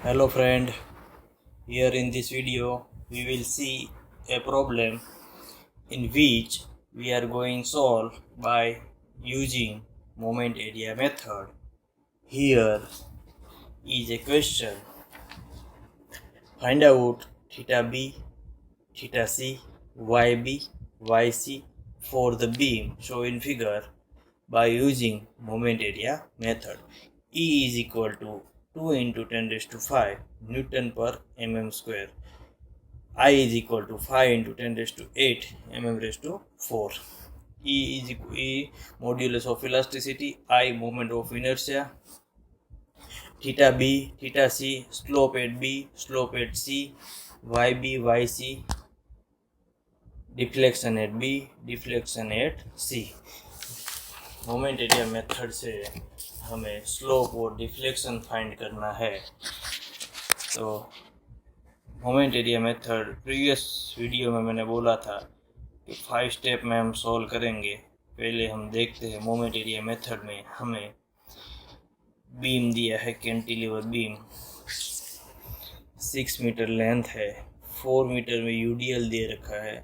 Hello friend, here in this video we will see a problem in which we are going solve by using moment area method. Here is a question. Find out theta b, theta c, yb, yc for the beam shown in figure by using moment area method. E is equal to 2 into 10 raised to 5 Newton per mm square. I is equal to 5 into 10 raised to 8 mm raised to 4. E is equal E modulus of elasticity, I moment of inertia, theta b, theta c, slope at b, slope at c, yb, yc, deflection at b, deflection at c. Moment area method से हमें slope और deflection find करना है। तो moment area method previous video में मैंने बोला था कि 5 स्टेप में हम सॉल्व करेंगे। पहले हम देखते हैं मोमेंट एरिया मेथड में हमें बीम दिया है, कैंटिलीवर बीम 6 मीटर लेंथ है, 4 मीटर में यूडीएल दे रखा है,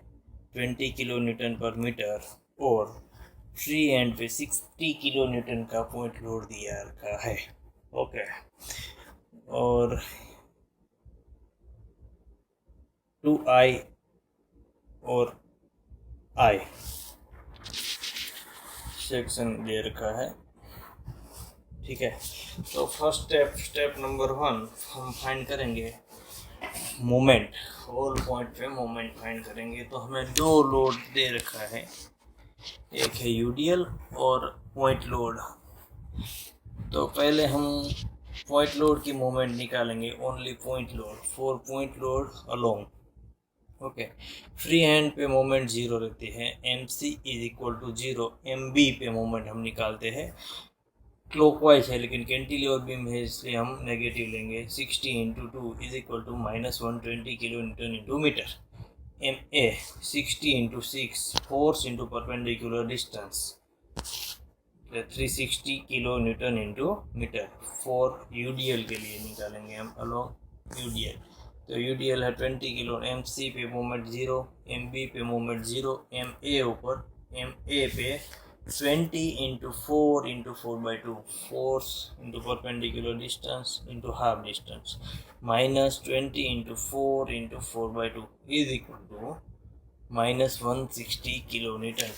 20 किलो न्यूटन पर मीटर और फ्री एंड पे 60 किलो न्यूटन का पॉइंट लोड दिया रखा है। ओके, और 2i और i सेक्शन दे रखा है। ठीक है, तो फर्स्ट स्टेप नंबर 1 हम फाइंड करेंगे मोमेंट, होल पॉइंट पे मोमेंट फाइंड करेंगे। तो हमें दो लोड दे रखा है, एक है यूडीएल और पॉइंट लोड। तो पहले हम पॉइंट लोड की मोमेंट निकालेंगे, only point load for point load along. Okay, free hand पे मोमेंट 0 रहती है, mc is equal to 0, mb पे मोमेंट हम निकालते हैं। क्लॉकवाइज है लेकिन कैंटिलीवर बीम है इसलिए हम नेगेटिव लेंगे। 60 into 2 is equal to -120 kilo newton into metre. MA 60 into 6 force into perpendicular distance 360 kilo newton into metre. For UDL के लिए निकालेंगे हम अलोंग UDL। तो UDL है 20 किलो, MC पे मोमेंट 0, MB पे मोमेंट 0, MA ऊपर, MA पे 20 into 4 into 4/2 force into perpendicular distance into half distance minus 20 into 4 into 4/2 is equal to minus 160 kilo Newton.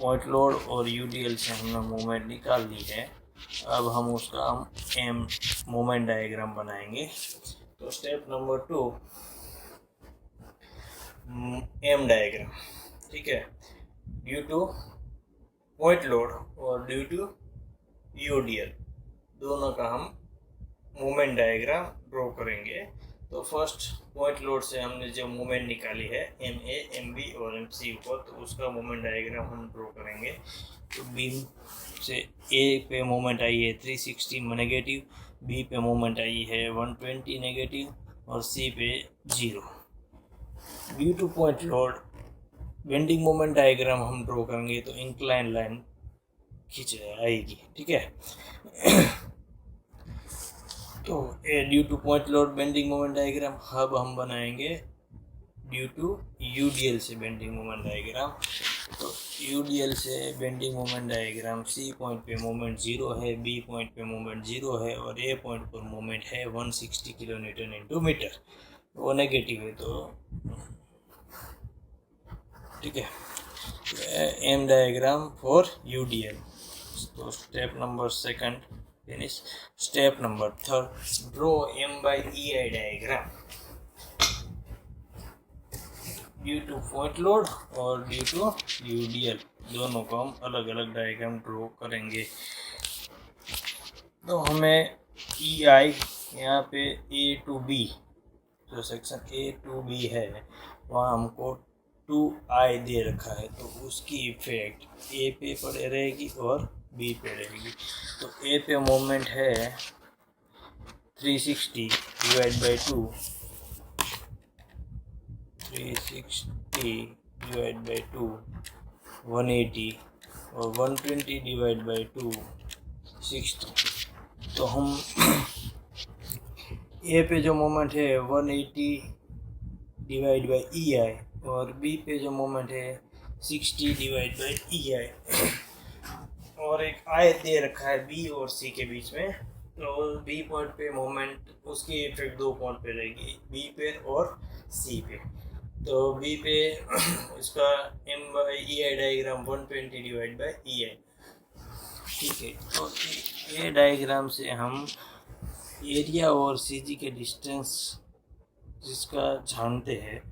Point load और UDL से हमने moment निकाल ली है। अब हम उसका एम मोमेंट डायग्राम बनाएंगे। तो स्टेप नंबर 2 एम डायग्राम। ठीक है, ड्यू टू पॉइंट लोड और ड्यू टू UDL दोनों का हम मोमेंट डायग्राम ड्रॉ करेंगे। तो फर्स्ट पॉइंट लोड से हमने जो मोमेंट निकाली है MA, MB और MC ऊपर, तो उसका मोमेंट डायग्राम हम ड्रॉ करेंगे। तो बीम से A पे मोमेंट आई है 360 नेगेटिव, B पे मोमेंट आई है 120 नेगेटिव और C पे 0। Due to point load bending moment diagram हम ड्रॉ करेंगे। तो इंक्लाइन लाइन खींच आएगी। ठीक है, तो due to point load bending moment diagram. अब हम बनाएंगे ड्यू टू UDL से बेंडिंग मोमेंट डायग्राम। तो UDL से bending moment diagram, C point पे मोमेंट 0 है, B पॉइंट पे मोमेंट 0 है और A पॉइंट पर मोमेंट है 160 किलो न्यूटन इंटू मीटर। वो नेगेटिव है तो ठीक है। M diagram for UDL। तो step number 2 finish. Step number 3 draw M/EI diagram. Due to point load और ड्यू टू UDL दोनों को हम अलग अलग डायग्राम ड्रॉ करेंगे। तो हमें EI यहाँ पे A to B, जो सेक्शन A to B है वहाँ हमको 2i दे रखा है। तो उसकी इफेक्ट A पे पड़े रहेगी और B पे रहेगी। तो A पे मोमेंट है 360 डिवाइड बाई 2, 360 डिवाइड बाई 2 180 और 120 डिवाइड बाई 2 60। तो हम ए पे जो मोमेंट है 180 डिवाइड बाई ई आई और बी पे जो मोमेंट है 60 डिवाइड बाई ई आई और एक आयत दे रखा है बी और सी के बीच में। तो बी पॉइंट पे मोमेंट उसकी इफेक्ट दो पॉइंट पे रहेगी, बी पे और सी पे। तो बी पे इसका M by E I diagram 120 divide by E I. ठीक है, तो ये डायग्राम से हम एरिया और सी जी के डिस्टेंस जिसका जानते हैं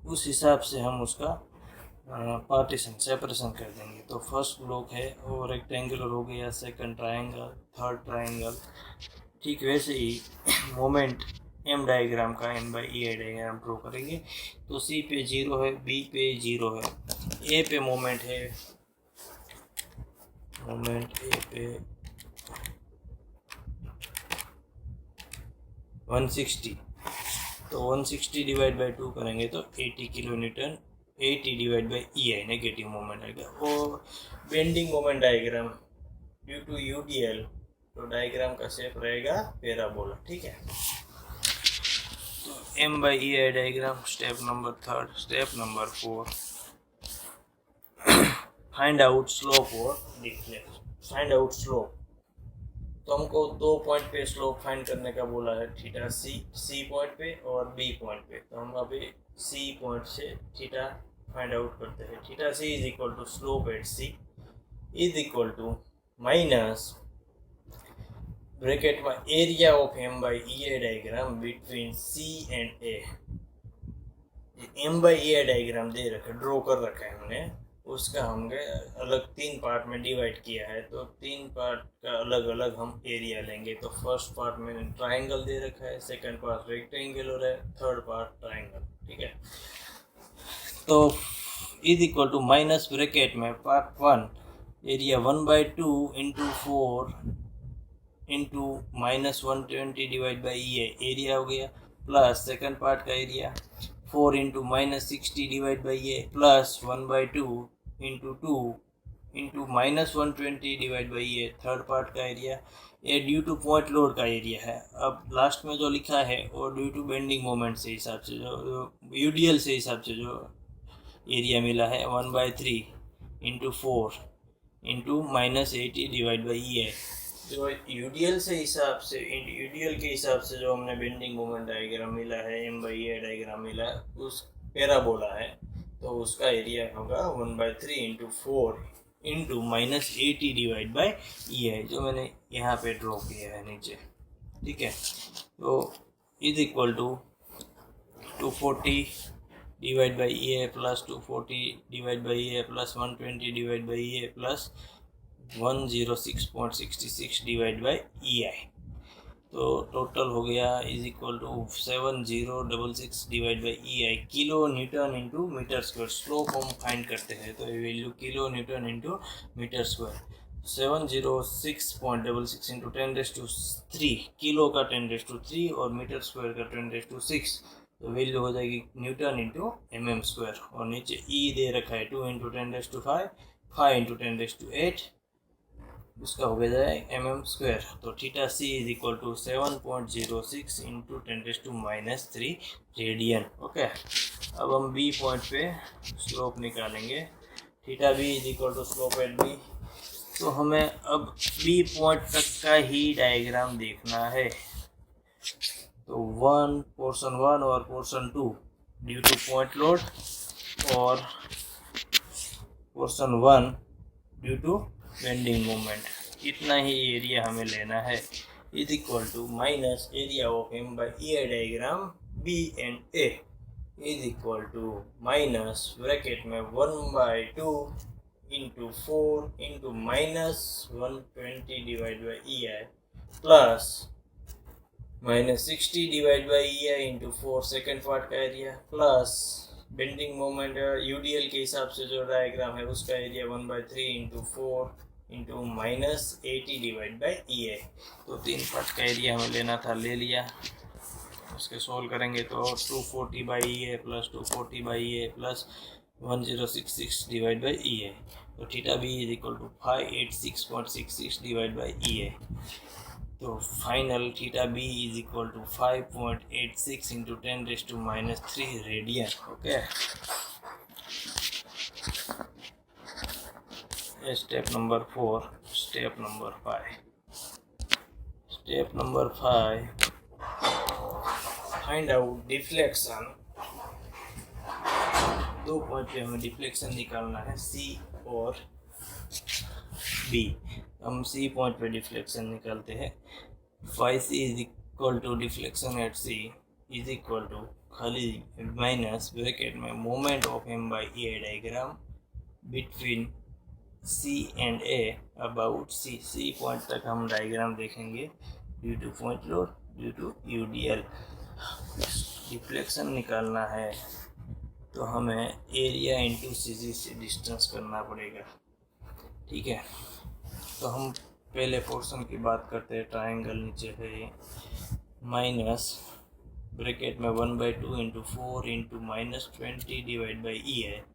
उस हिसाब से हम उसका पार्टीशन सेपरेशन कर देंगे। तो फर्स्ट ब्लॉक है वो रेक्टेंगुलर हो गया, सेकंड ट्रायंगल, थर्ड ट्रायंगल। ठीक वैसे ही मोमेंट एम डायग्राम का M by E I diagram draw करेंगे। तो सी पे 0 है, बी पे 0 है, ए पे मोमेंट है, मोमेंट ए पे 160। तो 160 डिवाइड बाई 2 करेंगे तो 80 kilo newton, 80 divide by E I negative moment आएगा। और bending moment diagram due to UDL, तो डायग्राम का शेप रहेगा पैराबोला। ठीक है, तो M by E I diagram step number 3, step number 4, find out slope और डिफलेक्शन। फाइंड आउट स्लोप, तो हमको 2 पॉइंट पे स्लोप फाइंड करने का बोला है, थीटा सी पॉइंट पे और बी पॉइंट पे। तो हम अभी सी पॉइंट से थीटा फाइंड आउट करते हैं। Theta C is equal to slope at C is equal to minus bracket में area of M by E I diagram between C and A. M by E I diagram दे रखा है, draw कर रखा है हमने, उसका हमने अलग 3 पार्ट में डिवाइड किया है। तो 3 पार्ट का अलग अलग हम एरिया लेंगे। तो फर्स्ट पार्ट में ट्रायंगल दे रखा है, सेकंड पार्ट रेक्टेंगुलर है, थर्ड पार्ट ट्रायंगल। ठीक है, तो is equal to minus bracket में part 1 area 1/2 into 4 into minus 120 divide by E I area हो गया, प्लस सेकंड पार्ट का area 4 into minus 60 divide by A plus 1/2 into 2 into minus 120 divide by A third part का area. ये due to point load का area है। अब last में जो लिखा है वो ड्यू टू बेंडिंग मोमेंट से हिसाब से जो यूडीएल से हिसाब से जो एरिया मिला है 1/3 into 4 into minus 80 divide by E है। जो यूडीएल से हिसाब से यूडीएल के हिसाब से जो हमने बेंडिंग मोमेंट डायग्राम मिला है, एम बाई ए डायग्राम मिला है, उस पैराबोला है, तो उसका एरिया होगा 1/3 into 4 into minus 80 divide by E है, जो मैंने यहाँ पे ड्रॉ किया है नीचे। ठीक है, तो is equal to 240 divide by E A plus 240 divide by A plus 120 divide by A plus 106.66 divide by E I. तो टोटल हो गया is equal to 7066 divide by E I kilo newton into metre square. Slope हम find करते हैं तो value kilo newton into metre square. 706.66 into 10⁻³ kilo का 10⁻³ और metre square का 10⁻⁶, तो वैल्यू हो जाएगी न्यूटन इंटू mm स्क्वायर। और नीचे ई दे रखा है 2 इंटू 10⁻⁵, 5 इंटू 10⁻⁸, उसका हो गया है mm स्क्वायर। तो theta C is equal to 7.06 into 10⁻³ radian. Okay, अब हम बी पॉइंट पे स्लोप निकालेंगे। Theta B is equal to slope at B. तो हमें अब बी पॉइंट तक का ही डायग्राम देखना है। तो पोर्शन 1 और portion 2 due to point load और portion 1 due to bending moment, इतना ही एरिया हमें लेना है। Is equal to minus area of M by E I diagram B and A is equal to minus bracket में 1/2 into 4 into minus 120 divide by E I plus minus 60 divide by E I into 4 second part का area plus bending moment UDL के हिसाब से जो diagram है उसका area 1/3 into 4 into minus 80 divide by E है। तो 3 पार्ट का एरिया हमें लेना था, ले लिया। उसके सोल्व करेंगे तो 240 बाई ई है प्लस 240 बाई ई है प्लस 1066 डिवाइड बाई ई है। तो theta B is equal to 586.66 divide by E है। तो final theta B is equal to 5.86 into 10⁻³ radian. Okay, step number 4। Step number 5 find out deflection. 2 point पे हमें deflection निकालना है, सी और बी। हम सी पॉइंट पे डिफ्लेक्शन निकालते हैं। Phi C is equal to deflection at C is equal to खाली माइनस ब्रैकेट में moment of M by A diagram between C and A about C. C point तक हम डायग्राम देखेंगे due to point load, due to UDL. Deflection निकालना है तो हमें area into CG से डिस्टेंस करना पड़ेगा। ठीक है, तो हम पहले पोर्शन की बात करते हैं। ट्रायंगल नीचे है, माइनस ब्रैकेट में 1/2 into 4 into -20 divide by E है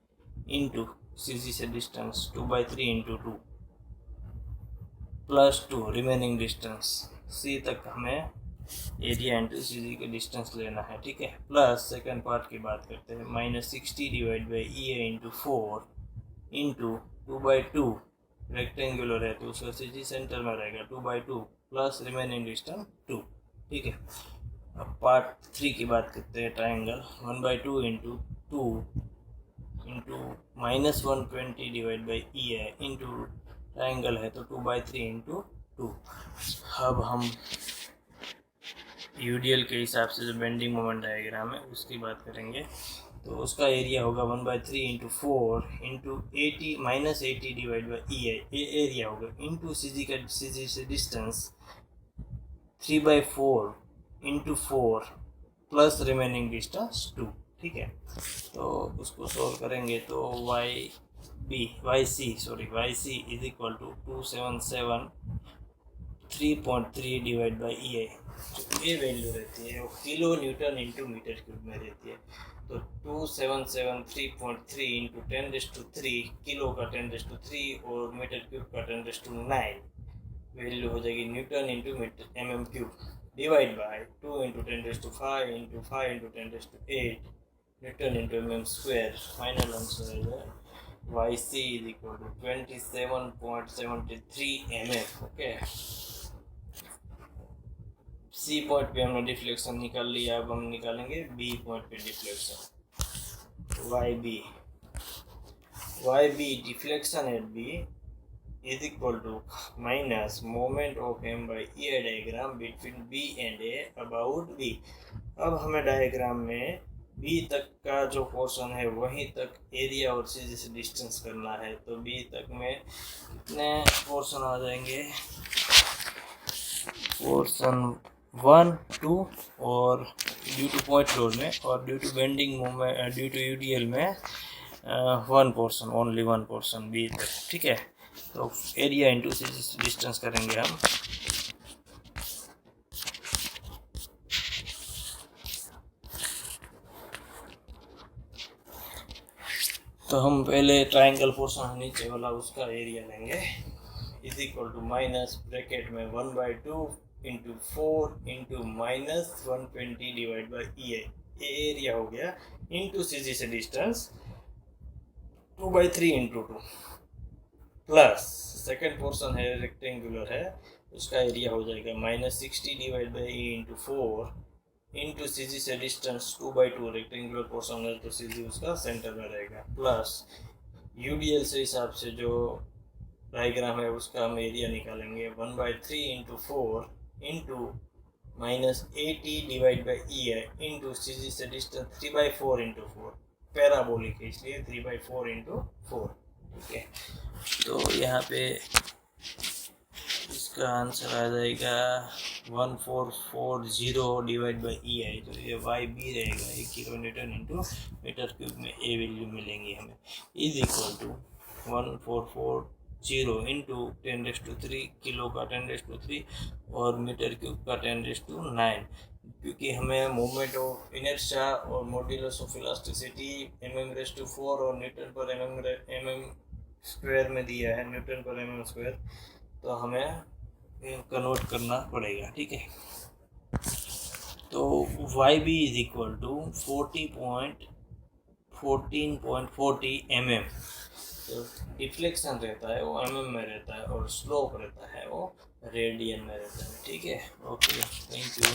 इंटू सीजी से distance 2/3 into 2 plus 2 remaining distance C तक हमें एरिया इंटू सीजी के डिस्टेंस लेना है। ठीक है, प्लस सेकंड पार्ट की बात करते हैं। -60 divide by E A into 4 into 2/2 rectangular है तो उसका सीजी सेंटर में रहेगा 2/2 प्लस रिमेनिंग डिस्टेंस 2। ठीक है, अब पार्ट 3 की बात करते हैं। Triangle 1/2 into 2 into -120 divide by E है इंटू ट्रायंगल है तो 2/3 इंटू 2। अब हम यूडीएल के हिसाब से जो बेंडिंग मोमेंट डायग्राम है उसकी बात करेंगे। तो उसका एरिया होगा 1/3 into 4 into 80 divide by E है, ये एरिया होगा इंटू सीजी से distance 3/4 into 4 plus remaining distance 2। ठीक है, तो उसको सोल्व करेंगे तो Y C is equal to 277 3.3 divide by E है। जो ये वैल्यू रहती है वो kilo newton into metre cube में रहती है। तो 277 इंटू 10⁻³ किलो का 10⁻³ और मीटर क्यूब का 10⁻৯ वैल्यू हो जाएगी newton into metre mm cube divide by 2 into 10⁵ into 5 into 10⁸ newton into mm square. Final answer है Y C is equal to 27.73 mm। Okay, C point पे हमने डिफ्लेक्शन निकाल लिया। अब हम निकालेंगे बी पॉइंट पे deflection. Y B deflection at B is equal to minus moment of M by E diagram between B and A about B. अब हमें डायग्राम में बी तक का जो पोर्शन है वहीं तक एरिया और सीजी से डिस्टेंस करना है। तो बी तक में कितने पोर्शन आ जाएंगे? पोर्शन 1, 2 और ड्यू टू पॉइंट लोड में और due to bending moment due to UDL में 1 पोर्शन, ओनली 1 पोर्शन बी तक। ठीक है, तो एरिया इंटू सीजी डिस्टेंस करेंगे हम। तो हम पहले ट्रायंगल पोर्शन नीचे वाला उसका एरिया लेंगे is equal to minus bracket में 1/2 into 4 into -120 divide by E है, ये एरिया हो गया इंटू सीजी से distance 2/3 into 2 plus second portion है रेक्टेंगुलर है उसका एरिया हो जाएगा -60 divide by E into 4 into CG से डिस्टेंस 2/2 रेक्टेंगुलर पोर्शन है तो सीजी उसका सेंटर में रहेगा प्लस यूडीएल से हिसाब से जो डायग्राम है उसका हम एरिया निकालेंगे 1/3 into 4 into -80 divide by E है इंटू सीजी से डिस्टेंस 3/4 इंटू 4 पैराबोलिक है इसलिए 3/4 इंटू 4। ठीक है, तो यहाँ पे इसका आंसर आ जाएगा 1440 डिवाइड बाई ई है, तो ये वाई बी रहेगा 1 kilo newton into metre cube में ए वैल्यू मिलेंगी हमें is equal to 1440 into 10⁻³ kilo का 10⁻³ और मीटर क्यूब का 10⁹ क्योंकि हमें मोमेंट ऑफ इनर्शिया और मॉड्यूलस ऑफ इलास्टिसिटी mm⁴ और न्यूटन पर mm स्क्वायर में दिया है, न्यूटन पर mm स्क्वायर। तो हमें कन्वर्ट करना पड़ेगा, ठीक है। तो y B is equal to 14.40 mm। तो डिफ्लेक्शन रहता है वो mm में रहता है और स्लोप रहता है वो रेडियन में रहता है, ठीक है। Okay, thank you.